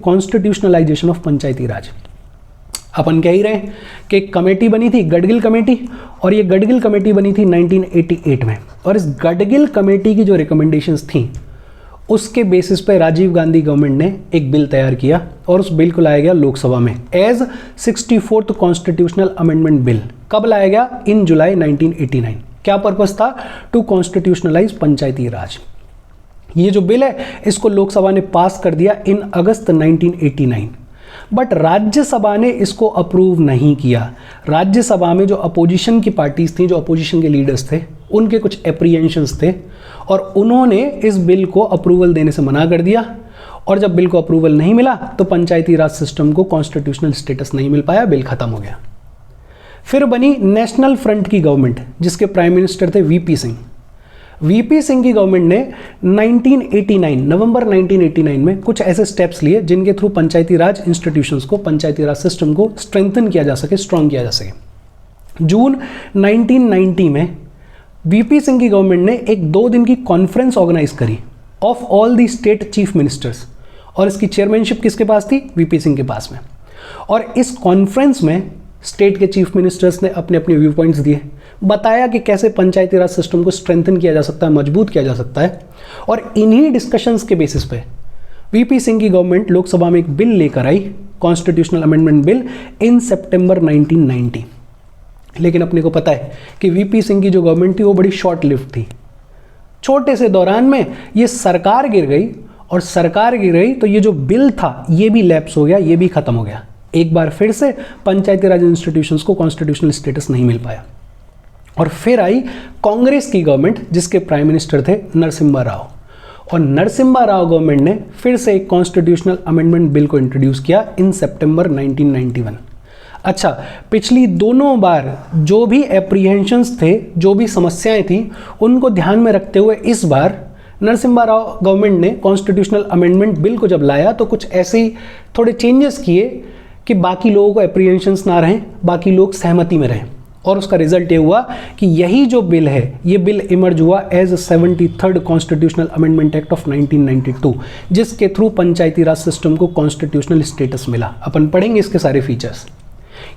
कॉन्स्टिट्यूशनलाइजेशन of पंचायती राज। अपन कह ही रहे हैं कि एक कमेटी बनी थी गडगिल कमेटी, और ये गडगिल कमेटी बनी थी 1988 में, और इस गडगिल कमेटी की जो रिकमेंडेशंस थी उसके बेसिस पे राजीव गांधी गवर्नमेंट ने एक बिल तैयार किया और उस बिल को लाया गया लोकसभा में as 64th constitutional amendment bill. कब लाया गया? इन जुलाई 1989। क्या पर्पस था? टू कॉन्स्टिट्यूशनलाइज पंचायती राज। ये जो बिल है इसको लोकसभा ने पास कर दिया इन अगस्त 1989, बट राज्यसभा ने इसको अप्रूव नहीं किया। राज्यसभा में जो अपोजिशन की पार्टीज थी, जो अपोजिशन के लीडर्स थे, उनके कुछ एप्रीहेंशंस थे और उन्होंने इस बिल को अप्रूवल देने से मना कर दिया, और जब बिल को अप्रूवल नहीं मिला तो पंचायती राज सिस्टम को कॉन्स्टिट्यूशनल स्टेटस नहीं मिल पाया, बिल खत्म हो गया। फिर बनी नेशनल फ्रंट की गवर्नमेंट जिसके प्राइम मिनिस्टर थे वीपी सिंह। वीपी सिंह की गवर्नमेंट ने 1989 नवंबर 1989 में कुछ ऐसे स्टेप्स लिए जिनके थ्रू पंचायती राज इंस्टीट्यूशंस को, पंचायती राज सिस्टम को स्ट्रेंथन किया जा सके, स्ट्रांग किया जा सके। जून 1990 में वीपी सिंह की गवर्नमेंट ने एक 2 दिन की कॉन्फ्रेंस ऑर्गेनाइज करी of all the state chief ministers, और इसकी चेयरमैनशिप किसके पास थी? वीपी सिंह के पास में। और इस कॉन्फ्रेंस में स्टेट के चीफ मिनिस्टर्स ने अपने अपने व्यू पॉइंट्स दिए, बताया कि कैसे पंचायती राज सिस्टम को स्ट्रेंथन किया जा सकता है, मजबूत किया जा सकता है। और इन्हीं डिस्कशंस के बेसिस पे वीपी सिंह की गवर्नमेंट लोकसभा में एक बिल लेकर आई, कॉन्स्टिट्यूशनल अमेंडमेंट बिल, इन सितंबर 1990। लेकिन अपने को पता है कि वीपी सिंह की जो गवर्नमेंट थी वो बड़ी शॉर्ट लिव्ड थी। छोटे से दौरान में ये सरकार गिर गई, और सरकार गिर गई तो ये जो बिल था ये भी लैप्स हो गया, ये भी खत्म हो गया। एक बार फिर से पंचायती राज इंस्टीट्यूशंस को कॉन्स्टिट्यूशनल स्टेटस नहीं मिल पाया। और फिर आई कांग्रेस की गवर्नमेंट जिसके प्राइम मिनिस्टर थे नरसिम्हा राव, और नरसिम्हा राव गवर्नमेंट ने फिर से एक कॉन्स्टिट्यूशनल अमेंडमेंट बिल को इंट्रोड्यूस किया इन सितंबर 1991। अच्छा, पिछली दोनों बार जो भी एप्रीहेंशंस थे, जो भी समस्याएं थी, उनको ध्यान में रखते हुए इस बार नरसिम्हा राव गवर्नमेंट ने कॉन्स्टिट्यूशनल अमेंडमेंट बिल को जब लाया तो कुछ ऐसे ही थोड़े चेंजेस किए कि बाकी लोगों को एप्रीहेंशंस ना रहें, बाकी लोग सहमति में रहें। और उसका रिजल्ट ये हुआ कि यही जो बिल है, ये बिल इमर्ज हुआ as 73rd constitutional amendment act of 1992, जिसके थ्रू पंचायती राज सिस्टम को कॉन्स्टिट्यूशनल स्टेटस मिला। अपन पढ़ेंगे इसके सारे फीचर्स।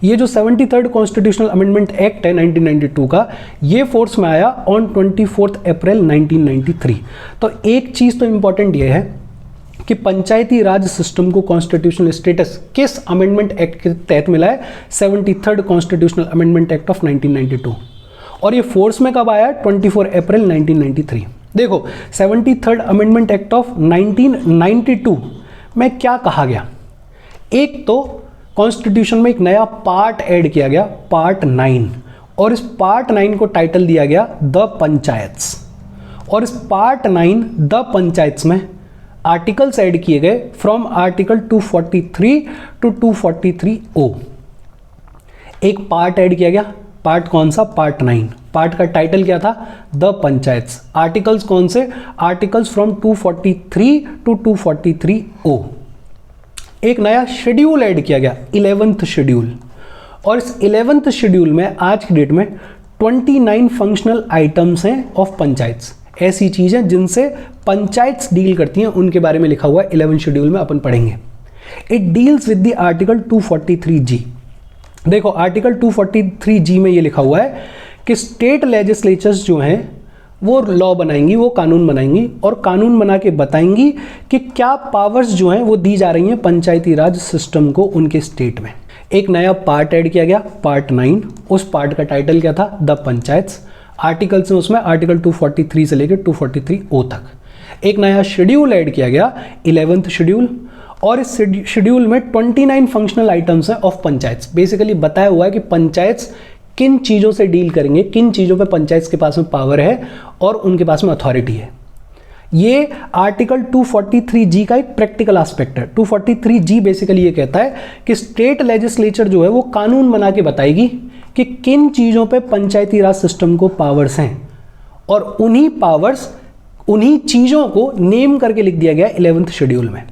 ये जो 73rd कॉन्स्टिट्यूशनल अमेंडमेंट एक्ट है 1992 का, ये फोर्स में आया ऑन 24 अप्रैल 1993। तो एक चीज़ तो इंपॉर्टेंट ये है कि पंचायती राज सिस्टम को कॉन्स्टिट्यूशनल स्टेटस किस अमेंडमेंट एक्ट के तहत मिला है? 73rd constitutional amendment act of 1992। और ये फोर्स में कब आया? 24 अप्रैल 1993। देखो, 73rd अमेंडमेंट एक्ट ऑफ 1992 में क्या कहा गया? एक तो कॉन्स्टिट्यूशन में एक नया पार्ट ऐड किया गया, पार्ट 9, और इस पार्ट 9 को टाइटल दिया गया द पंचायत्स। और इस पार्ट 9 द पंचायत्स में आर्टिकल्स ऐड किए गए फ्रॉम आर्टिकल 243 टू 243O। एक पार्ट ऐड किया गया, पार्ट कौन सा? पार्ट 9। पार्ट का टाइटल क्या था? द पंचायत्स। आर्टिकल्स कौन से? Articles from 243 to 243O। एक नया शेड्यूल ऐड किया गया, 11th शेड्यूल, और इस 11th शेड्यूल में आज की डेट में 29 फंक्शनल आइटम्स हैं ऑफ पंचायत्स। ऐसी चीज़ें जिनसे पंचायत्स डील करती हैं, उनके बारे में लिखा हुआ है 11th शेड्यूल में, अपन पढ़ेंगे। It deals with the article 243G। देखो, आर्टिकल 243G में ये लिखा हुआ है कि स्टेट लेजिस्लेचर्स जो हैं वो लॉ बनाएंगी, वो कानून बनाएंगी, और कानून बना के बताएंगी कि क्या पावर्स जो हैं वो दी जा रही हैं पंचायती राज सिस्टम को उनके स्टेट में। एक नया पार्ट ऐड किया गया, पार्ट 9। उस पार्ट का टाइटल क्या था? द पंचायत्स। आर्टिकल्स में उसमें आर्टिकल 243 से लेकर 243O तक। एक नया शेड्यूल ऐड किया गया, 11th शेड्यूल, और इस शेड्यूल में 29 फंक्शनल आइटम्स हैं ऑफ पंचायत्स। बेसिकली बताया हुआ है कि पंचायत्स किन चीज़ों से डील करेंगे, किन चीज़ों पे पंचायत्स के पास में पावर है और उनके पास में अथॉरिटी है। ये आर्टिकल 243G का एक प्रैक्टिकल एस्पेक्ट है। 243G बेसिकली ये कहता है कि स्टेट लेजिस्लेचर जो है वो कानून बना के बताएगी कि किन चीज़ों पे पंचायती राज सिस्टम को पावर्स हैं, और उन्हीं पावर्स, उन्हीं चीज़ों को नेम करके लिख दिया गया 11th शेड्यूल में।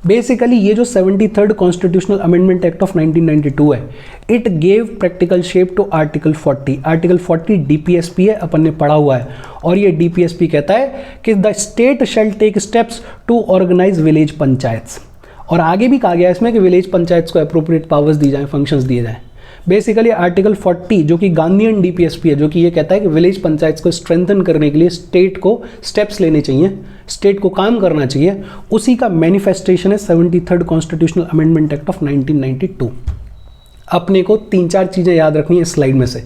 बेसिकली ये जो 73rd constitutional amendment act of 1992 है, it gave practical shape to article 40। Article 40 DPSP है, अपन ने पढ़ा हुआ है, और ये DPSP कहता है कि the state shall take steps to organise village panchayats. और आगे भी कहा गया है इसमें कि विलेज पंचायत को अप्रोप्रिएट पावर्स दी जाए, फंक्शंस दिए जाएं। बेसिकली आर्टिकल 40 जो कि गांधीयन डीपीएसपी है, जो कि ये कहता है कि विलेज पंचायत को स्ट्रेंथन करने के लिए स्टेट को स्टेप्स लेने चाहिए, स्टेट को काम करना चाहिए, उसी का मैनिफेस्टेशन है 73rd constitutional amendment act of 1992। अपने को 3-4 चीज़ें याद रखनी है इस स्लाइड में से।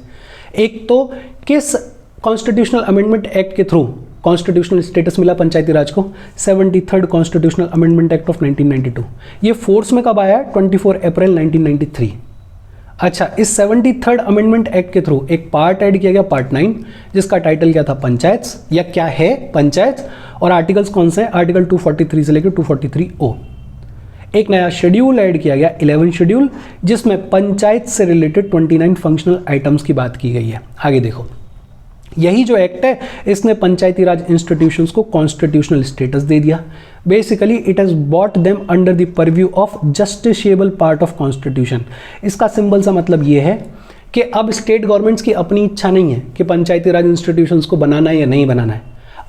एक तो किस कॉन्स्टिट्यूशनल अमेंडमेंट एक्ट के थ्रू कॉन्स्टिट्यूशनल स्टेटस मिला पंचायती राज को, 73rd constitutional amendment act of 1992। ये फोर्स में कब आया, 24 अप्रैल 1993। अच्छा, इस 73rd अमेंडमेंट एक्ट के थ्रू एक पार्ट ऐड किया गया, पार्ट 9, जिसका टाइटल क्या था, पंचायत, या क्या है पंचायत, और आर्टिकल्स कौन से हैं, आर्टिकल 243 से लेकर 243O। एक नया शेड्यूल ऐड किया गया, 11 शेड्यूल, जिसमें पंचायत से रिलेटेड 29 फंक्शनल आइटम्स की बात की गई है। आगे देखो, यही जो एक्ट है इसने पंचायती राज इंस्टीट्यूशंस को कॉन्स्टिट्यूशनल स्टेटस दे दिया। Basically it has bot them under the purview of justiciable part of constitution. इसका सिंबल सा मतलब ये है कि अब स्टेट गवर्नमेंट्स की अपनी इच्छा नहीं है कि पंचायती राज इंस्टीट्यूशंस को बनाना है या नहीं बनाना है,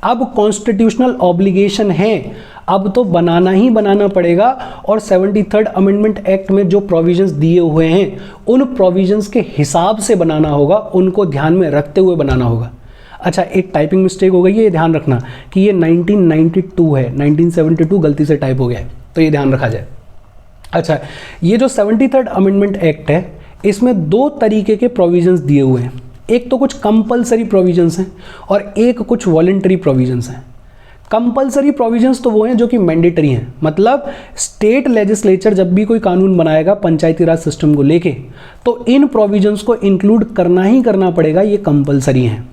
अब कॉन्स्टिट्यूशनल ऑब्लिगेशन है, अब तो बनाना ही बनाना पड़ेगा। और 73rd अमेंडमेंट एक्ट में जो प्रोविजंस दिए हुए हैं उन प्रोविजंस के हिसाब से बनाना होगा, उनको ध्यान में रखते हुए बनाना होगा। अच्छा, एक टाइपिंग मिस्टेक हो गई है, ये ध्यान रखना कि ये 1992 है, 1972 गलती से टाइप हो गया है, तो ये ध्यान रखा जाए। अच्छा, ये जो 73rd अमेंडमेंट एक्ट है इसमें 2 तरीके के प्रोविजंस दिए हुए हैं। एक तो कुछ कंपलसरी प्रोविजंस हैं और एक कुछ वॉलंटरी प्रोविजंस हैं। कंपलसरी प्रोविजंस तो वो हैं जो कि मैंडेटरी हैं, मतलब स्टेट लेजिस्लेचर जब भी कोई कानून बनाएगा पंचायती राज सिस्टम को लेके तो इन प्रोविजंस को इंक्लूड करना ही करना पड़ेगा, ये कंपलसरी हैं।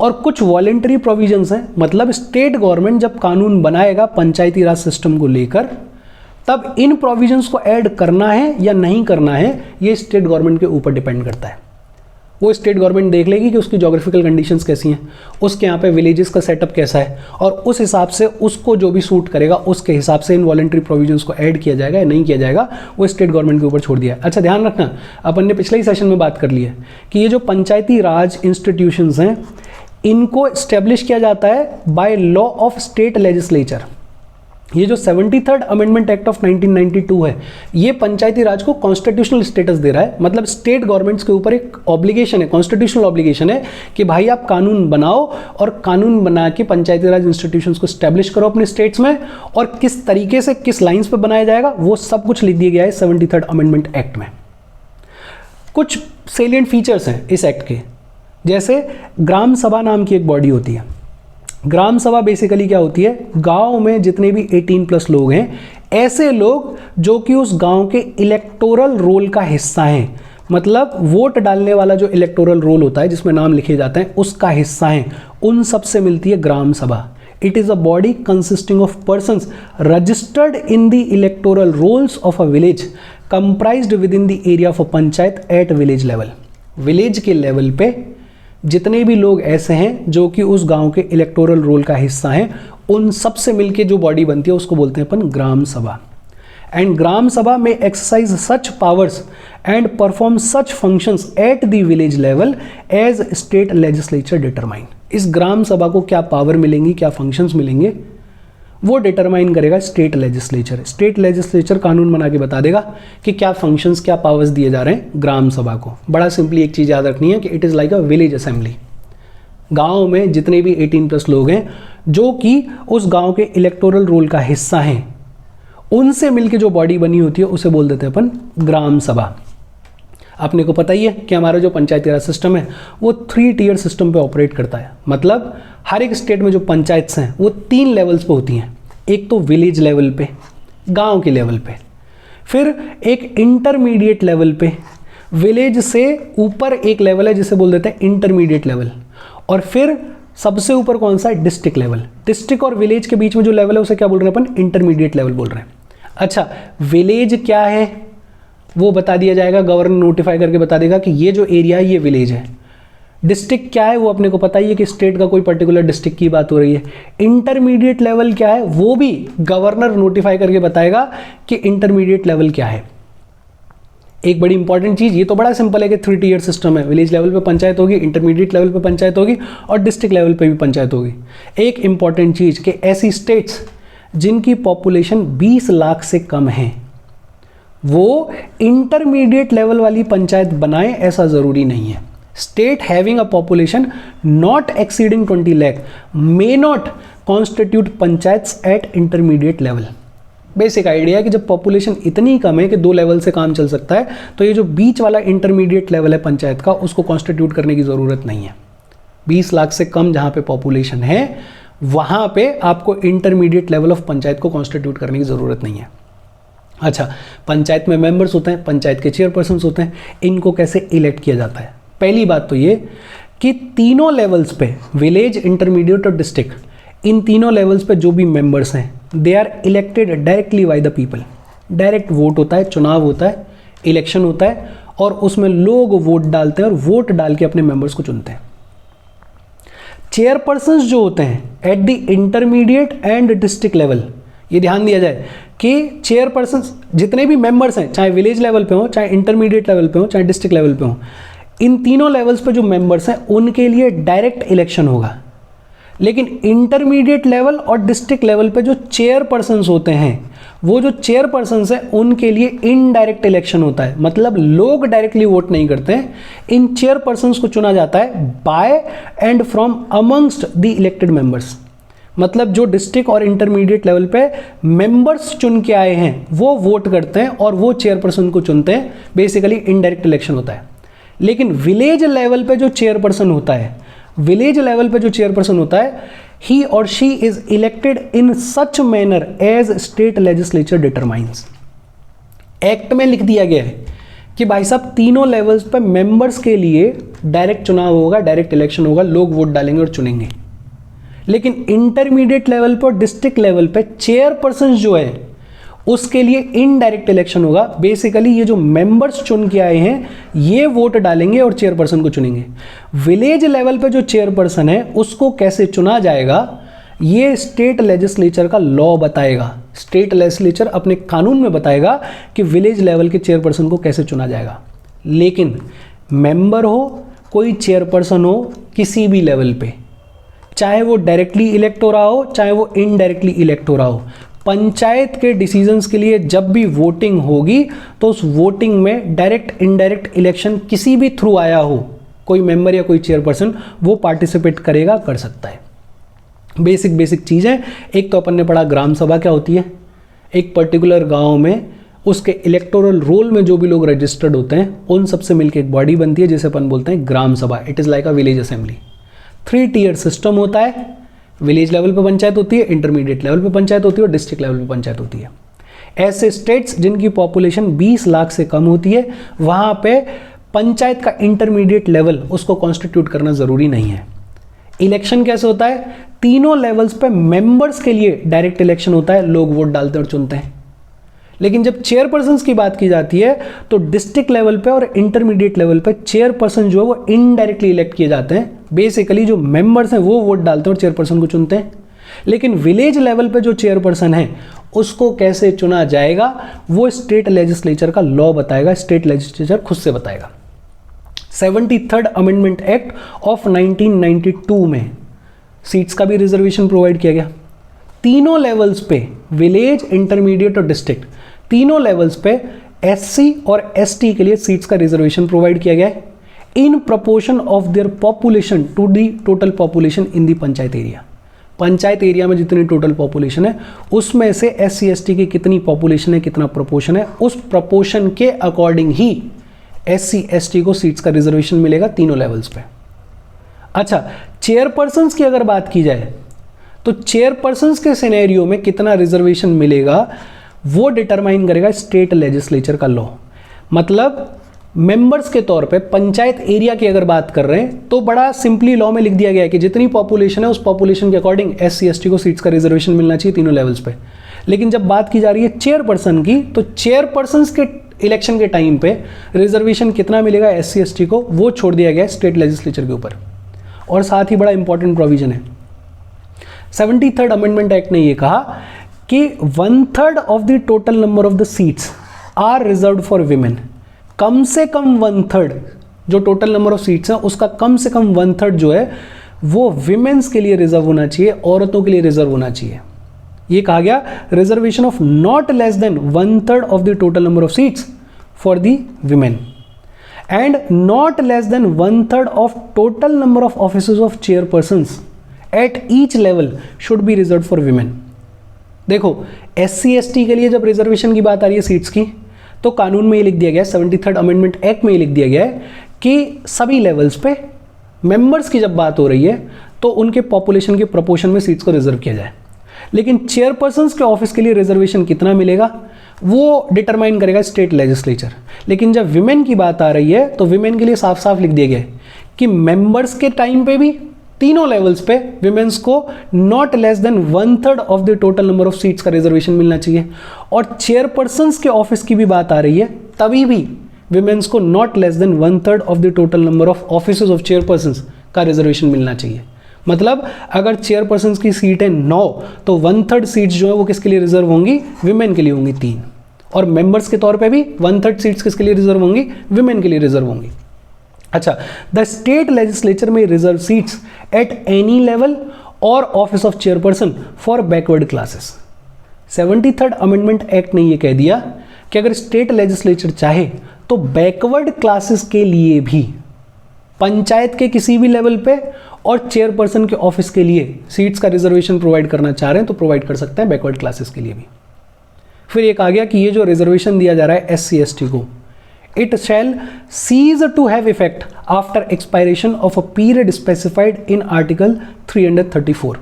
और कुछ वॉलंटरी प्रोविजंस हैं, मतलब स्टेट गवर्नमेंट जब कानून बनाएगा पंचायती राज सिस्टम को लेकर तब इन प्रोविजंस को ऐड करना है या नहीं करना है, ये स्टेट गवर्नमेंट के ऊपर डिपेंड करता है। वो स्टेट गवर्नमेंट देख लेगी कि उसकी ज्योग्राफिकल कंडीशंस कैसी हैं, उसके यहाँ पे विलेजेस का सेटअप कैसा है, और उस हिसाब से उसको जो भी सूट करेगा उसके हिसाब से इन वॉलंटरी प्रोविजंस को ऐड किया जाएगा या नहीं किया जाएगा, वो स्टेट गवर्नमेंट के ऊपर छोड़ दिया है। अच्छा, ध्यान रखना, अपन ने पिछले ही सेशन में बात कर ली है कि ये जो पंचायती राज इंस्टीट्यूशंस हैं इनको स्टैब्लिश किया जाता है by law of state legislature. ये जो 73rd अमेंडमेंट एक्ट ऑफ 1992 है ये पंचायती राज को कॉन्स्टिट्यूशनल स्टेटस दे रहा है, मतलब स्टेट गवर्नमेंट्स के ऊपर एक ऑब्लिगेशन है, कॉन्स्टिट्यूशनल ऑब्लिगेशन है कि भाई आप कानून बनाओ और कानून बना के पंचायती राज इंस्टीट्यूशंस को स्टैब्लिश करो अपने स्टेट्स में, और किस तरीके से किस लाइंस पे बनाया जाएगा वो सब कुछ लिख दिया गया है 73rd अमेंडमेंट एक्ट में। कुछ सेलिएंट फीचर्स हैं इस एक्ट के, जैसे ग्राम सभा नाम की एक बॉडी होती है। ग्राम सभा बेसिकली क्या होती है, गांव में जितने भी 18+ लोग हैं, ऐसे लोग जो कि उस गांव के इलेक्टोरल रोल का हिस्सा हैं, मतलब वोट डालने वाला जो इलेक्टोरल रोल होता है जिसमें नाम लिखे जाते हैं उसका हिस्सा हैं, उन सब से मिलती है Gram Sabha. It is a body consisting of persons registered in the electoral rolls of a village comprised within the area of a panchayat at village level. Village के लेवल पे जितने भी लोग ऐसे हैं जो कि उस गांव के इलेक्टोरल रोल का हिस्सा हैं, उन सब से मिलके जो बॉडी बनती है उसको बोलते हैं अपन ग्राम सभा। एंड ग्राम सभा में exercise such powers and perform such functions at the village level as state legislature determine. इस ग्राम सभा को क्या पावर मिलेंगी, क्या फंक्शंस मिलेंगे, वो डिटरमाइन करेगा स्टेट लेजिस्लेचर। स्टेट लेजिस्लेचर कानून बना के बता देगा कि क्या फंक्शंस, क्या पावर्स दिए जा रहे हैं ग्राम सभा को। बड़ा सिंपली एक चीज़ याद रखनी है कि it is like a village assembly. गांव में जितने भी 18+ लोग हैं जो कि उस गांव के इलेक्टोरल रोल का हिस्सा हैं, उनसे मिलके जो बॉडी बनी होती है उसे बोल देते हैं अपन ग्राम सभा। अपने को पता ही है कि हमारा जो पंचायती राज सिस्टम है वो 3 टियर सिस्टम पे ऑपरेट करता है, मतलब हर एक स्टेट में जो पंचायत्स हैं वो 3 लेवल्स पे होती हैं। एक तो विलेज लेवल पे, गांव के लेवल पे, फिर एक इंटरमीडिएट लेवल पे, विलेज से ऊपर एक लेवल है जिसे बोल देते हैं इंटरमीडिएट लेवल, और फिर सबसे ऊपर कौन सा है, डिस्ट्रिक्ट लेवल। डिस्ट्रिक्ट और विलेज के बीच में जो लेवल है उसे क्या बोल रहे हैं अपन, इंटरमीडिएट लेवल बोल रहे हैं। अच्छा, विलेज क्या है वो बता दिया जाएगा, गवर्नर नोटिफाई करके बता देगा कि ये जो एरिया है ये विलेज है। डिस्ट्रिक्ट क्या है वो अपने को पता ही है कि स्टेट का कोई पर्टिकुलर डिस्ट्रिक्ट की बात हो रही है। इंटरमीडिएट लेवल क्या है वो भी गवर्नर नोटिफाई करके बताएगा कि इंटरमीडिएट लेवल क्या है। एक बड़ी इंपॉर्टेंट चीज, ये तो बड़ा सिंपल है कि 3 टियर सिस्टम है, विलेज लेवल पे पंचायत होगी, इंटरमीडिएट लेवल पे पंचायत होगी और डिस्ट्रिक्ट लेवल पे भी पंचायत होगी। एक इंपॉर्टेंट चीज कि ऐसी स्टेट्स जिनकी पॉपुलेशन 20 लाख से कम है वो इंटरमीडिएट लेवल वाली पंचायत बनाए, ऐसा ज़रूरी नहीं है। State having a population not exceeding 20 lakh may not constitute panchayats eight intermediate level. Basic idea है कि जब पॉपुलेशन इतनी कम है कि 2 लेवल से काम चल सकता है, तो ये जो बीच वाला इंटरमीडिएट लेवल है पंचायत का, उसको कॉन्स्टिट्यूट करने की ज़रूरत नहीं है। 20 लाख से कम जहाँ पे पॉपुलेशन है वहाँ पे आपको इंटरमीडिएट लेवल ऑफ पंचायत को कॉन्स्टिट्यूट करने की ज़रूरत नहीं है। अच्छा, पंचायत में मेंबर्स होते हैं, पंचायत के चेयरपर्सन होते हैं, इनको कैसे इलेक्ट किया जाता है? पहली बात तो ये कि तीनों लेवल्स पे, विलेज, इंटरमीडिएट और डिस्ट्रिक्ट, इन तीनों लेवल्स पे जो भी मेंबर्स हैं they are elected directly by the people. Direct vote होता है, चुनाव होता है, इलेक्शन होता है और उसमें लोग वोट डालते हैं और वोट डाल के अपने मेंबर्स को चुनते हैं। चेयरपर्सन्स जो होते हैं at the intermediate and district level, ये ध्यान दिया जाए कि चेयरपर्सन्स जितने भी मेंबर्स हैं, चाहे विलेज लेवल पे हो, चाहे इंटरमीडिएट लेवल पे हो, चाहे डिस्ट्रिक्ट लेवल पे हो, इन तीनों लेवल्स पे जो मेंबर्स हैं उनके लिए डायरेक्ट इलेक्शन होगा। लेकिन इंटरमीडिएट लेवल और डिस्ट्रिक्ट लेवल पे जो चेयरपर्सन्स होते हैं, वो जो चेयरपर्सन्स हैं उनके लिए इनडायरेक्ट इलेक्शन होता है। मतलब लोग डायरेक्टली वोट नहीं करते हैं, इन चेयरपर्सन्स को चुना जाता है by and from amongst the elected members. मतलब जो डिस्ट्रिक्ट और इंटरमीडिएट लेवल पे मेंबर्स चुन के आए हैं वो वोट करते हैं और वो चेयरपर्सन को चुनते हैं। बेसिकली इनडायरेक्ट इलेक्शन होता है। लेकिन विलेज लेवल पे जो चेयरपर्सन होता है, विलेज लेवल पे जो चेयरपर्सन होता है, ही और she is elected in such manner as state legislature determines. Act में लिख दिया गया है कि भाई साहब तीनों लेवल्स पे मेंबर्स के लिए डायरेक्ट चुनाव होगा, डायरेक्ट इलेक्शन होगा, लोग वोट डालेंगे और चुनेंगे। लेकिन इंटरमीडिएट लेवल पर, डिस्ट्रिक्ट लेवल पे चेयरपर्सन जो है उसके लिए इनडायरेक्ट इलेक्शन होगा। बेसिकली ये जो मेंबर्स चुन के आए हैं ये वोट डालेंगे और चेयरपर्सन को चुनेंगे। विलेज लेवल पे जो चेयरपर्सन है उसको कैसे चुना जाएगा ये स्टेट लेजिस्लेचर का लॉ बताएगा। स्टेट लेजिस्लेचर अपने कानून में बताएगा कि विलेज लेवल के चेयरपर्सन को कैसे चुना जाएगा। लेकिन मेंबर हो, कोई चेयरपर्सन हो किसी भी लेवल पे, चाहे वो डायरेक्टली इलेक्ट हो रहा हो चाहे वो इनडायरेक्टली इलेक्ट हो रहा हो, पंचायत के डिसीजंस के लिए जब भी वोटिंग होगी तो उस वोटिंग में डायरेक्ट इनडायरेक्ट इलेक्शन किसी भी थ्रू आया हो, कोई मेंबर या कोई चेयरपर्सन वो पार्टिसिपेट करेगा, कर सकता है। बेसिक चीज़ें, एक तो अपन ने पढ़ा ग्राम सभा क्या होती है। एक पर्टिकुलर गांव में उसके इलेक्टोरल रोल में जो भी लोग रजिस्टर्ड होते हैं उन सबसे मिलकर एक बॉडी बनती है जिसे अपन बोलते हैं Gram Sabha. It is like a village assembly. 3 tier system होता है। विलेज लेवल पे पंचायत होती है, इंटरमीडिएट लेवल पे पंचायत होती है और डिस्ट्रिक्ट लेवल पे पंचायत होती है। ऐसे स्टेट्स जिनकी पॉपुलेशन 20 लाख से कम होती है वहाँ पे पंचायत का इंटरमीडिएट लेवल उसको कॉन्स्टिट्यूट करना ज़रूरी नहीं है। इलेक्शन कैसे होता है? तीनों लेवल्स पे मेंबर्स के लिए डायरेक्ट इलेक्शन होता है, लोग वोट डालते हैं और चुनते हैं। लेकिन जब चेयरपर्सन्स की बात की जाती है तो डिस्ट्रिक्ट लेवल पे और इंटरमीडिएट लेवल पे चेयरपर्सन जो है वो इनडायरेक्टली इलेक्ट किए जाते हैं। बेसिकली जो मेंबर्स हैं वो वोट डालते हैं और चेयरपर्सन को चुनते हैं। लेकिन विलेज लेवल पे जो चेयरपर्सन है उसको कैसे चुना जाएगा वो स्टेट लेजिस्लेचर का लॉ बताएगा, स्टेट लेजिस्लेचर खुद से बताएगा। 73rd अमेंडमेंट एक्ट ऑफ 1992 में सीट्स का भी रिजर्वेशन प्रोवाइड किया गया। तीनों लेवल्स पे, विलेज, इंटरमीडिएट और डिस्ट्रिक्ट, तीनों लेवल्स पे एससी और एसटी के लिए सीट्स का रिजर्वेशन प्रोवाइड किया गया है in proportion of their population to the total population in the panchayat area. Panchayat area में जितनी टोटल पॉपुलेशन है उसमें से एससी एसटी की कितनी पॉपुलेशन है, कितना प्रपोर्शन है, उस प्रपोर्शन के अकॉर्डिंग ही एससी एसटी को सीट्स का रिजर्वेशन मिलेगा तीनों लेवल्स पे। अच्छा, चेयरपर्सन्स की अगर बात की जाए तो चेयरपर्सन्स के सिनेरियो में कितना रिजर्वेशन मिलेगा वो डिटरमाइन करेगा स्टेट लेजिस्लेचर का लॉ। मतलब मेंबर्स के तौर पे पंचायत एरिया की अगर बात कर रहे हैं तो बड़ा सिंपली लॉ में लिख दिया गया है कि जितनी पॉपुलेशन है उस पॉपुलेशन के अकॉर्डिंग एससी एसटी को सीट्स का रिजर्वेशन मिलना चाहिए तीनों लेवल्स पे। लेकिन जब बात की जा रही है चेयरपर्सन की तो चेयरपर्सन्स के इलेक्शन के टाइम पे रिजर्वेशन कितना मिलेगा एससी एसटी को वो छोड़ दिया गया स्टेट लेजिस्लेचर के ऊपर। और साथ ही बड़ा इंपॉर्टेंट प्रोविजन है, 73rd अमेंडमेंट एक्ट ने यह कहा कि 1/3 of the total number of the seats are reserved for women. कम से कम 1/3 जो टोटल नंबर ऑफ सीट्स है उसका कम से कम 1/3 जो है वो विमेन्स के लिए रिजर्व होना चाहिए, औरतों के लिए रिजर्व होना चाहिए। ये कहा गया reservation of not less than 1/3 of the total number of seats for the women and not less than 1/3 of total number of offices of chairpersons at each level should be reserve for women. देखो SC/ST के लिए जब reservation की बात आ रही है seats की, तो कानून में ये लिख दिया गया है, 73rd अमेंडमेंट एक्ट में ये लिख दिया गया है कि सभी लेवल्स पे मेंबर्स की जब बात हो रही है तो उनके पॉपुलेशन के प्रोपोर्शन में सीट्स को रिजर्व किया जाए। लेकिन चेयरपर्सन्स के ऑफिस के लिए रिजर्वेशन कितना मिलेगा वो डिटरमाइन करेगा स्टेट लेजिस्लेचर। लेकिन जब विमेन की बात आ रही है तो विमेन के लिए साफ साफ लिख दिया गया है कि मेंबर्स के टाइम पे भी तीनों लेवल्स पे विमेन्स को not less than 1/3 of the total number of seats का रिजर्वेशन मिलना चाहिए। और चेयरपर्सन्स के ऑफिस की भी बात आ रही है तभी भी विमेन्स को not less than 1/3 of the total number of offices of chairpersons का रिजर्वेशन मिलना चाहिए। मतलब अगर चेयरपर्सन्स की सीट है 9 तो 1/3 सीट्स जो है वो किसके लिए रिजर्व होंगी, विमेन के लिए होंगी 3। और मेंबर्स के तौर पे भी 1/3 सीट्स किसके लिए रिजर्व होंगी, विमेन के लिए रिजर्व होंगी। अच्छा, द स्टेट लेजिस्लेचर में reserve seats at any level और office of chairperson for backward classes. 73rd amendment act ने यह कह दिया कि अगर स्टेट लेजिस्लेचर चाहे तो बैकवर्ड क्लासेस के लिए भी पंचायत के किसी भी लेवल पे और चेयरपर्सन के ऑफिस के लिए सीट्स का रिजर्वेशन प्रोवाइड करना चाह रहे हैं तो प्रोवाइड कर सकते हैं बैकवर्ड क्लासेस के लिए भी। फिर एक आ गया कि ये जो रिजर्वेशन दिया जा रहा है SC/ST को, it shall cease to have effect after expiration of a period specified in article 334।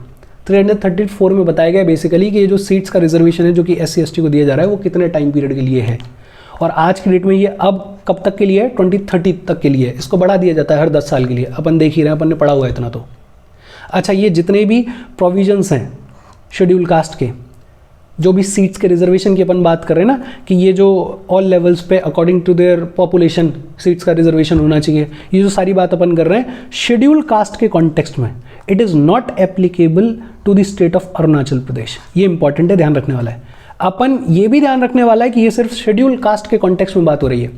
334 में बताया गया बेसिकली कि ये जो सीट्स का रिजर्वेशन है जो कि SC/ST को दिया जा रहा है वो कितने टाइम पीरियड के लिए है। और आज की डेट में ये अब कब तक के लिए है, 2030 तक के लिए। इसको बढ़ा दिया जाता है हर 10 साल के लिए। अपन देख ही रहे हैं, अपन ने पढ़ा हुआ है इतना तो। अच्छा, ये जितने भी प्रोविजंस हैं शेड्यूल कास्ट के, जो भी सीट्स के रिजर्वेशन की अपन बात कर रहे हैं ना कि ये जो ऑल लेवल्स पे according to their population seats का रिजर्वेशन होना चाहिए, ये जो सारी बात अपन कर रहे हैं शेड्यूल कास्ट के कॉन्टेक्स्ट में, it is not applicable to the state of Arunachal Pradesh. ये इंपॉर्टेंट है, ध्यान रखने वाला है। अपन ये भी ध्यान रखने वाला है कि ये सिर्फ शेड्यूल कास्ट के कॉन्टेक्स्ट में बात हो रही है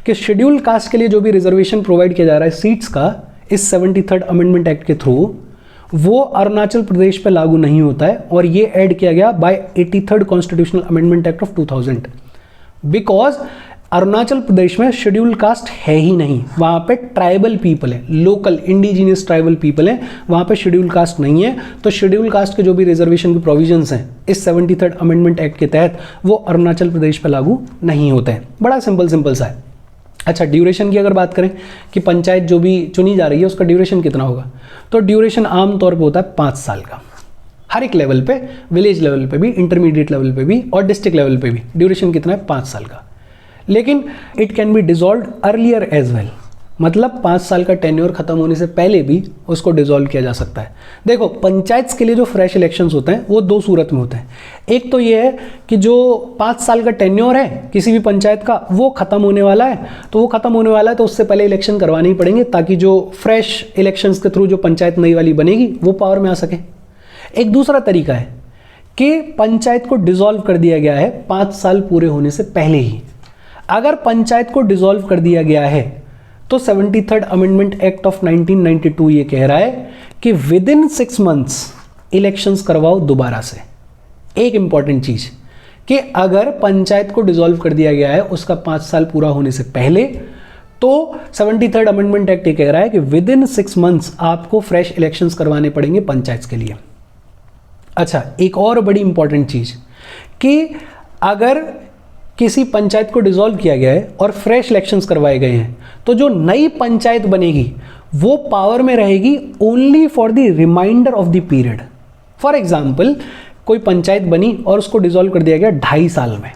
कि शेड्यूल कास्ट के लिए जो भी रिजर्वेशन प्रोवाइड किया जा रहा है सीट्स का इस 73rd अमेंडमेंट एक्ट के थ्रू, वो अरुणाचल प्रदेश पे लागू नहीं होता है। और ये ऐड किया गया by 83rd constitutional amendment act of 2000, because Arunachal Pradesh में शेड्यूल कास्ट है ही नहीं। वहाँ पे ट्राइबल पीपल है, लोकल इंडिजीनियस ट्राइबल पीपल है, वहाँ पे शेड्यूल कास्ट नहीं है। तो शेड्यूल कास्ट के जो भी रिजर्वेशन के प्रोविजंस हैं इस 73rd अमेंडमेंट एक्ट के तहत वो अरुणाचल प्रदेश पे लागू नहीं होते हैं। बड़ा सिंपल सा है। अच्छा, ड्यूरेशन की अगर बात करें कि पंचायत जो भी चुनी जा रही है उसका ड्यूरेशन कितना होगा, तो ड्यूरेशन आमतौर पे होता है 5 साल का। हर एक लेवल पे, विलेज लेवल पे भी, इंटरमीडिएट लेवल पे भी और डिस्ट्रिक्ट लेवल पे भी ड्यूरेशन कितना है, 5 साल का। लेकिन it can be dissolve earlier as well, मतलब 5 साल का टेन्योर खत्म होने से पहले भी उसको डिसॉल्व किया जा सकता है। देखो, पंचायत के लिए जो फ्रेश इलेक्शंस होते हैं वो 2 सूरत में होते हैं। एक तो ये है कि जो 5 साल का टेन्योर है किसी भी पंचायत का वो खत्म होने वाला है, तो वो खत्म होने वाला है तो उससे पहले इलेक्शन करवाने ही पड़ेंगे ताकि जो फ्रेश इलेक्शंस के थ्रू जो पंचायत नई वाली बनेगी वो पावर में आ सके। एक दूसरा तरीका है कि पंचायत को डिसॉल्व कर दिया गया है 5 साल पूरे होने से पहले ही। अगर पंचायत को डिसॉल्व कर दिया गया है तो 73rd अमेंडमेंट एक्ट ऑफ 1992 ये कह रहा है कि विद इन 6 मंथ्स इलेक्शंस करवाओ दोबारा से। एक इंपॉर्टेंट चीज कि अगर पंचायत को डिसॉल्व कर दिया गया है उसका 5 साल पूरा होने से पहले, तो 73rd अमेंडमेंट एक्ट ये कह रहा है कि विद इन 6 मंथ्स आपको फ्रेश इलेक्शंस करवाने पड़ेंगे पंचायत के लिए। अच्छा, एक और बड़ी इंपॉर्टेंट चीज कि अगर किसी पंचायत को डिसॉल्व किया गया है और फ्रेश इलेक्शंस करवाए गए हैं तो जो नई पंचायत बनेगी वो पावर में रहेगी only for the remainder of the period. For example, कोई पंचायत बनी और उसको डिसॉल्व कर दिया गया 2.5 साल में,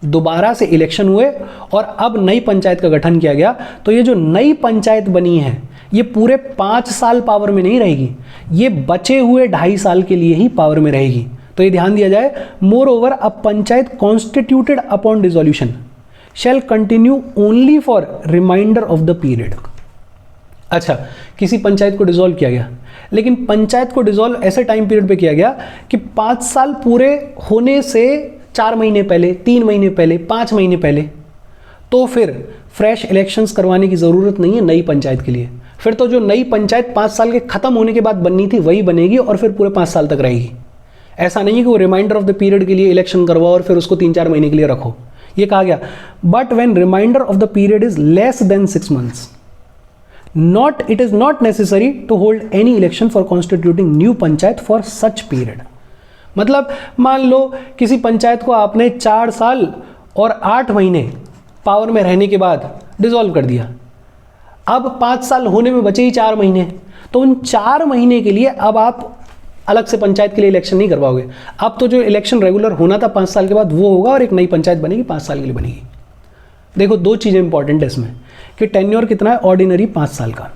दोबारा से इलेक्शन हुए और अब नई पंचायत का गठन किया गया, तो ये जो नई पंचायत बनी है ये पूरे 5 साल पावर में नहीं रहेगी, ये बचे हुए 2.5 साल के लिए ही पावर में रहेगी। तो ये ध्यान दिया जाए। Moreover, a panchayat constituted upon dissolution shall continue only for remainder of the period. अच्छा, किसी पंचायत को डिसॉल्व किया गया, लेकिन पंचायत को डिसॉल्व ऐसे टाइम पीरियड पे किया गया कि 5 साल पूरे होने से 4 महीने पहले, 3 महीने पहले, 5 महीने पहले, तो फिर फ्रेश इलेक्शंस करवाने की ज़रूरत नहीं है नई पंचायत के लिए। फिर तो जो नई पंचायत 5 साल के खत्म होने के बाद बननी थी वही बनेगी और फिर पूरे 5 साल तक रहेगी। ऐसा नहीं है कि वो रिमाइंडर ऑफ द पीरियड के लिए इलेक्शन करवाओ और फिर उसको 3-4 महीने के लिए रखो, ये कहा गया। But when reminder of the period is less than 6 months, it is not necessary to hold any election for constituting new panchayat for such period। मतलब मान लो किसी पंचायत को आपने 4 साल और 8 महीने पावर में रहने के बाद डिसॉल्व कर दिया, अब 5 साल होने में बचे ही 4 महीने, तो उन 4 महीने के लिए अब आप अलग से पंचायत के लिए इलेक्शन नहीं करवाओगे। अब तो जो इलेक्शन रेगुलर होना था 5 साल के बाद वो होगा और एक नई पंचायत बनेगी 5 साल के लिए बनेगी। देखो 2 चीज़ें इंपॉर्टेंट है इसमें कि टेन्योर कितना है, ऑर्डिनरी 5 साल का।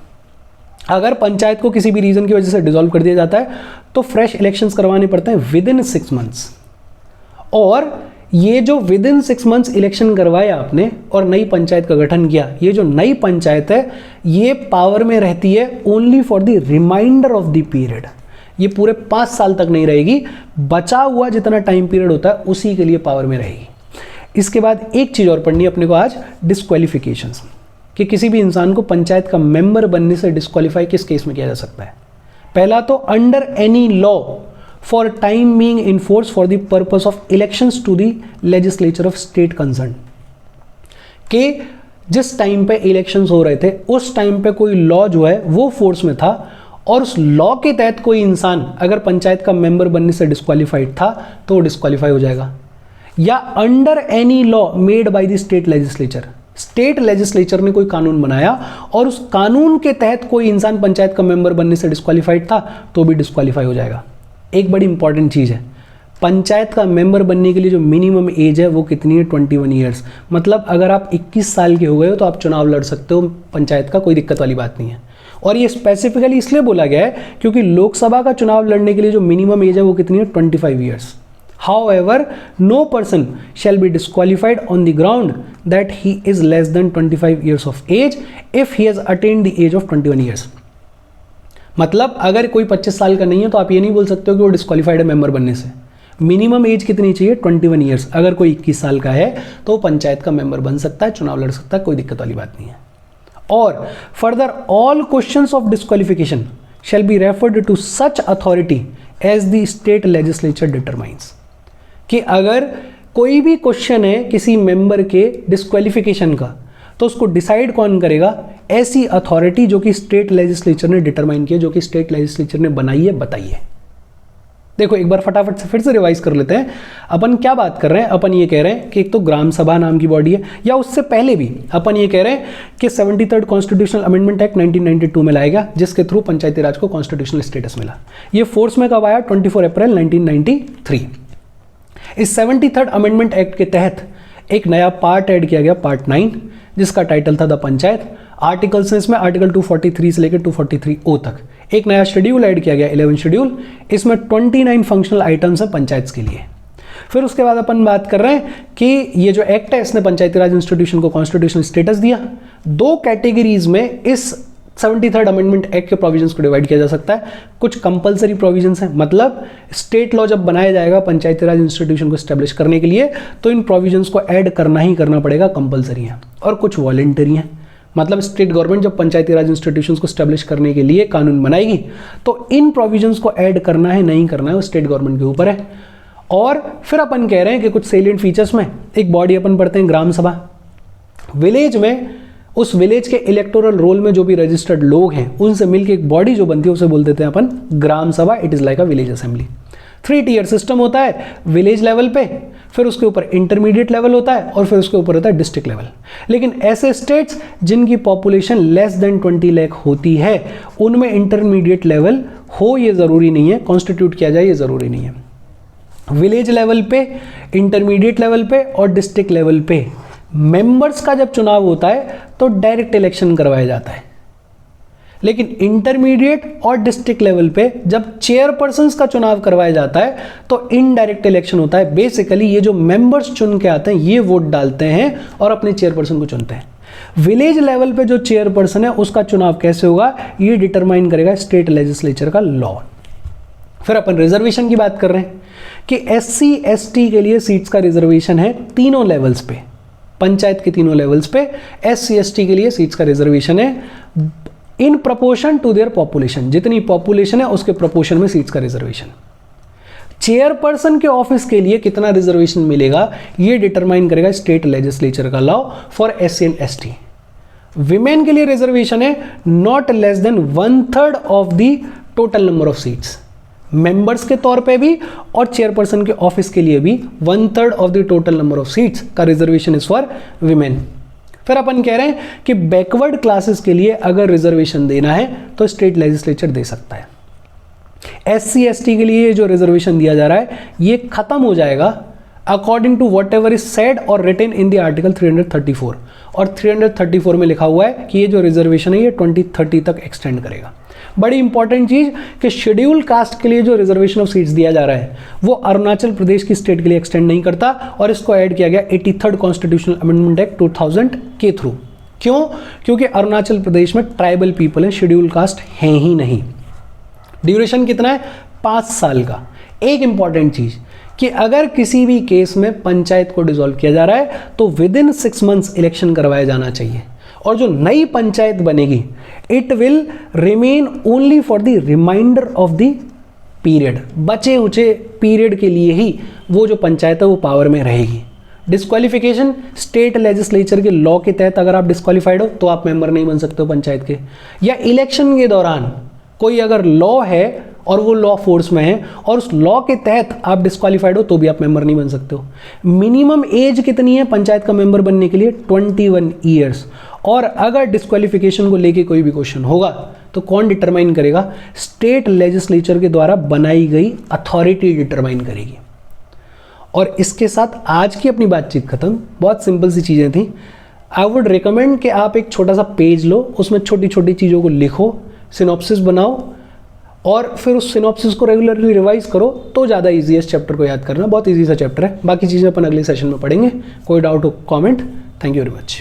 अगर पंचायत को किसी भी रीज़न की वजह से डिसॉल्व कर दिया जाता है तो फ्रेश इलेक्शंस करवाने पड़ते हैं विदिन 6 months। और ये जो विदिन 6 months इलेक्शन करवाया आपने और नई पंचायत का गठन किया, ये जो नई पंचायत है ये पावर में रहती है only for the remainder of the period. ये पूरे 5 साल तक नहीं रहेगी, बचा हुआ जितना टाइम पीरियड होता है उसी के लिए पावर में रहेगी। इसके बाद एक चीज़ और पढ़नी है अपने को आज, डिस्क्वालिफिकेशंस, कि किसी भी इंसान को पंचायत का मेंबर बनने से डिस्क्वालीफाई किस केस में किया जा सकता है। पहला तो under any law for time being in force for the purpose of elections to the legislature of state concern, कि जिस टाइम पे इलेक्शंस हो रहे थे उस टाइम पे कोई लॉ जो है वो फोर्स में था और उस लॉ के तहत कोई इंसान अगर पंचायत का मेंबर बनने से डिस्क्वालीफाइड था तो वो डिस्क्वालीफाई हो जाएगा। या under any law made by the state legislature, state legislature ने कोई कानून बनाया और उस कानून के तहत कोई इंसान पंचायत का मेंबर बनने से डिस्क्वालीफाइड था तो भी डिस्क्वालीफाई हो जाएगा। एक बड़ी इंपॉर्टेंट चीज़ है, पंचायत का मेंबर बनने के लिए जो मिनिमम एज है वो कितनी है, 21 ईयर्स। मतलब अगर आप 21 साल के हो गए हो तो आप चुनाव लड़ सकते हो पंचायत का, कोई दिक्कत वाली बात नहीं है। और ये स्पेसिफिकली इसलिए बोला गया है क्योंकि लोकसभा का चुनाव लड़ने के लिए जो मिनिमम एज है वो कितनी है, 25 years. However, no person shall be disqualified on the ground that he is less than 25 years of age if he has attained the age of 21 years। मतलब अगर कोई 25 साल का नहीं है तो आप ये नहीं बोल सकते हो कि वो डिस्क्वालीफाइड है मेंबर बनने से। मिनिमम एज कितनी चाहिए, 21 ईयर्स। अगर कोई 21 साल का है तो पंचायत का मेंबर बन सकता है, चुनाव लड़ सकता है, कोई दिक्कत वाली बात नहीं है। और further all questions of disqualification shall be referred to such authority as the state legislature determines, कि अगर कोई भी क्वेश्चन है किसी मेंबर के डिस्क्वालिफिकेशन का तो उसको डिसाइड कौन करेगा, ऐसी अथॉरिटी जो कि स्टेट लेजिस्लेचर ने डिटरमाइन की है, जो कि स्टेट लेजिस्लेचर ने बनाई है, बताई है। देखो एक बार फटाफट से फिर से रिवाइज कर लेते हैं। अपन क्या बात कर रहे हैं, अपन ये कह रहे हैं कि एक तो ग्राम सभा नाम की बॉडी है, या उससे पहले भी अपन ये कह रहे हैं कि 73rd कॉन्स्टिट्यूशनल अमेंडमेंट एक्ट 1992 में लाया गया जिसके थ्रू पंचायती राज को कॉन्स्टिट्यूशनल स्टेटस मिला। ये फोर्स में कब आया, 24 अप्रैल 1993। इस 73rd अमेंडमेंट एक्ट के तहत एक नया पार्ट ऐड किया गया, पार्ट 9, जिसका टाइटल था द पंचायत। आर्टिकल्स हैं इसमें, आर्टिकल 243 से लेकर 243O तक। एक नया शेड्यूल ऐड किया गया, 11 शेड्यूल। इसमें 29 फंक्शनल आइटम्स हैं पंचायत के लिए। फिर उसके बाद अपन बात कर रहे हैं कि ये जो एक्ट है इसने पंचायती राज इंस्टीट्यूशन को कॉन्स्टिट्यूशनल स्टेटस दिया। 2 कैटेगरीज में इस 73rd अमेंडमेंट एक्ट के प्रोविजंस को डिवाइड किया जा सकता है। कुछ कंपलसरी प्रोविजंस हैं, मतलब स्टेट लॉ जब बनाया जाएगा पंचायती राज इंस्टीट्यूशन को एस्टेब्लिश करने के लिए तो इन प्रोविजंस को ऐड करना ही करना पड़ेगा, कंपलसरी हैं। और कुछ वॉलंटरी हैं, मतलब स्टेट गवर्नमेंट जब पंचायती राज इंस्टीट्यूशंस को एस्टेब्लिश करने के लिए कानून बनाएगी तो इन प्रोविजंस को ऐड करना है नहीं करना है वो स्टेट गवर्नमेंट के ऊपर है। और फिर अपन कह रहे हैं कि कुछ सेलिएंट फीचर्स में एक बॉडी अपन पढ़ते हैं, ग्राम सभा। विलेज में उस विलेज के इलेक्टोरल रोल में जो भी रजिस्टर्ड लोग हैं उनसे मिलकर एक बॉडी जो बनती है उसे बोल देते हैं अपन Gram Sabha. It is like a village assembly. 3 tier system होता है विलेज लेवल पे, फिर उसके ऊपर इंटरमीडिएट लेवल होता है और फिर उसके ऊपर होता है डिस्ट्रिक्ट लेवल। लेकिन ऐसे स्टेट्स जिनकी पॉपुलेशन लेस देन 20 लाख होती है उनमें इंटरमीडिएट लेवल हो ये ज़रूरी नहीं है, कॉन्स्टिट्यूट किया जाए ये ज़रूरी नहीं है। विलेज लेवल पे, इंटरमीडिएट लेवल पे और डिस्ट्रिक्ट लेवल पे मेंबर्स का जब चुनाव होता है तो डायरेक्ट इलेक्शन करवाया जाता है। लेकिन इंटरमीडिएट और डिस्ट्रिक्ट लेवल पे जब चेयरपर्सन्स का चुनाव करवाया जाता है तो इनडायरेक्ट इलेक्शन होता है। बेसिकली ये जो मेंबर्स चुन के आते हैं ये वोट डालते हैं और अपने चेयरपर्सन को चुनते हैं। विलेज लेवल पे जो चेयरपर्सन है उसका चुनाव कैसे होगा ये डिटरमाइन करेगा स्टेट लेजिस्लेचर का लॉ। फिर अपन रिजर्वेशन की बात कर रहे हैं कि SC ST के लिए सीट्स का रिजर्वेशन है तीनों लेवल्स पे, पंचायत के तीनों लेवल्स पे SC ST के लिए सीट्स का रिजर्वेशन है in proportion to their population. जितनी पॉपुलेशन है उसके प्रपोर्शन में सीट्स का रिजर्वेशन। चेयरपर्सन के ऑफिस के लिए कितना रिजर्वेशन मिलेगा ये डिटरमाइन करेगा स्टेट लेजिस्लेचर का law for SC and ST। Women के लिए रिजर्वेशन है not less than 1/3 of the total number of seats, members के तौर पे भी और चेयरपर्सन के ऑफिस के लिए भी 1/3 of the total number of seats का रिजर्वेशन इज फॉर विमेन। फिर अपन कह रहे हैं कि बैकवर्ड क्लासेस के लिए अगर रिजर्वेशन देना है तो स्टेट लेजिस्लेचर दे सकता है। SC ST के लिए जो रिजर्वेशन दिया जा रहा है ये खत्म हो जाएगा according to whatever is said और रिटन इन द आर्टिकल 334, और 334 में लिखा हुआ है कि ये जो रिजर्वेशन है ये 2030 तक एक्सटेंड करेगा। बड़ी इंपॉर्टेंट चीज कि शेड्यूल कास्ट के लिए जो रिजर्वेशन ऑफ सीट्स दिया जा रहा है वो अरुणाचल प्रदेश की स्टेट के लिए एक्सटेंड नहीं करता, और इसको ऐड किया गया 83rd कॉन्स्टिट्यूशनल अमेंडमेंट एक्ट 2000 के थ्रू। क्यों? क्योंकि अरुणाचल प्रदेश में ट्राइबल पीपल है, शेड्यूल कास्ट है ही नहीं। ड्यूरेशन कितना है? 5 साल का। एक इंपॉर्टेंट चीज कि अगर किसी भी केस में पंचायत को डिसॉल्व किया जा रहा है तो विद इन 6 मंथ्स इलेक्शन करवाया जाना चाहिए, और जो नई पंचायत बनेगी it will remain only for the remainder of the period, बचे उचे पीरियड के लिए ही वो जो पंचायत है वो पावर में रहेगी। डिस्क्वालिफिकेशन स्टेट लेजिस्लेचर के लॉ के तहत अगर आप डिस्क्वालिफाइड हो तो आप मेंबर नहीं बन सकते हो पंचायत के, या इलेक्शन के दौरान कोई अगर लॉ है और वो लॉ फोर्स में है और उस लॉ के तहत आप डिस्क्वालिफाइड हो तो भी आप मेंबर नहीं बन सकते हो। मिनिमम एज कितनी है पंचायत का मेंबर बनने के लिए? 21 ईयर्स। और अगर डिस्क्वालिफिकेशन को लेके कोई भी क्वेश्चन होगा तो कौन डिटरमाइन करेगा? स्टेट लेजिस्लेचर के द्वारा बनाई गई अथॉरिटी डिटरमाइन करेगी। और इसके साथ आज की अपनी बातचीत खत्म। बहुत सिंपल सी चीज़ें थी। आई वुड रिकमेंड कि आप एक छोटा सा पेज लो, उसमें छोटी छोटी चीज़ों को लिखो, सिनॉप्सिस बनाओ और फिर उस सिनॉप्सिस को रेगुलरली रिवाइज करो तो ज़्यादा ईजी है इस चैप्टर को याद करना। बहुत ईजी सा चैप्टर है। बाकी चीज़ें अपन अगले सेशन में पढ़ेंगे। कोई डाउट हो comment. Thank you very much.